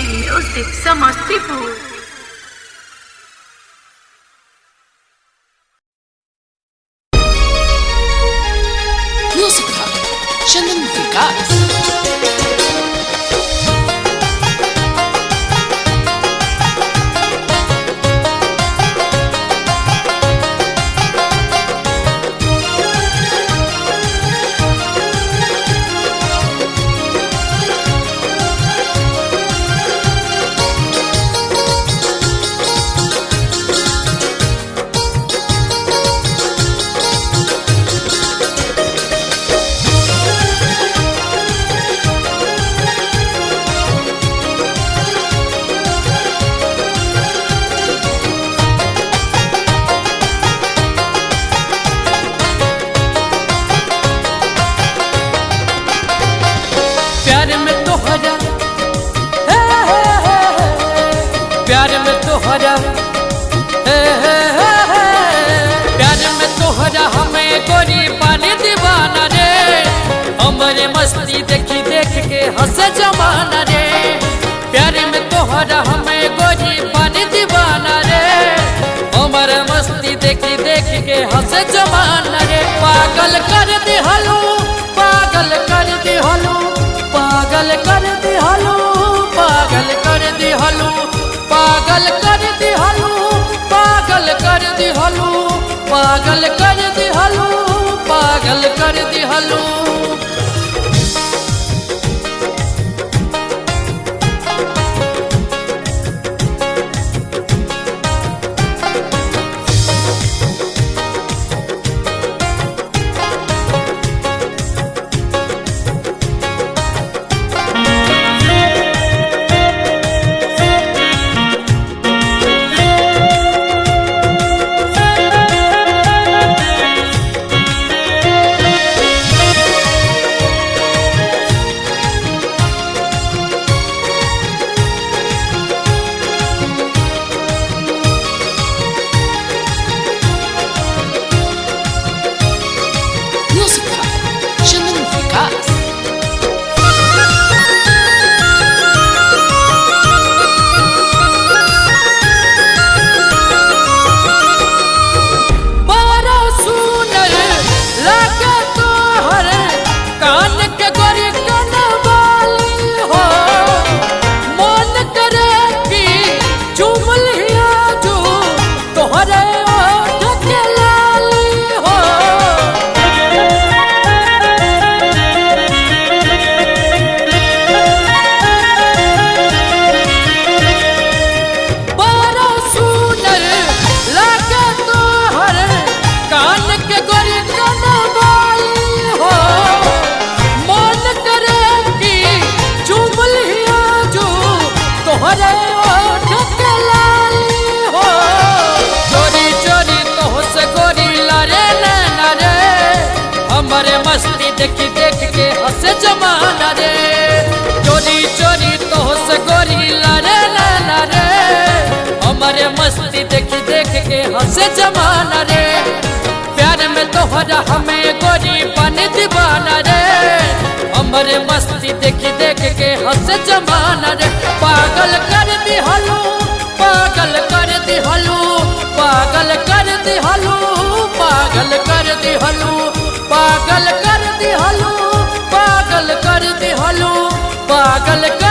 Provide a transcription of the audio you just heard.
Music Samastipur. Music चंदन विकास। प्यार में तोहरा प्यार में तोहरा हमें गोरी पानी दीवाना रे। हमारे मस्ती देखी देख के हंसे जमाना रे। प्यार में तोहरा हमें गोरी पानी दीवाना रे। हमारे मस्ती देखी देख के हंसे जमाना रे। पागल कर दे हलू, पागल कर दे हलू, पागल कर दे हलू, पागल कर दे हलू, पागल कर दे हलू, पागल कर दे हलू, पागल कर दे हलू, पागल कर दे हलू। हमारे मस्ती देखी देख के हंसे जमाना रे। चोरी चोरी तो से गोरी लारे लाना रे। हमारे मस्ती देखी देख के हंसे जमाना रे। प्यार में तोहरा हमें गोरी पानी दीवाना रे। हमारे मस्ती देखी देख के हंसे जमाना रे। पागल कर दी हलू, पागल कर दी हलू, पागल कर दी हलू, पागल कर दी हलू, पागल कर दी हलू, पागल कर दी हलू, पागल कर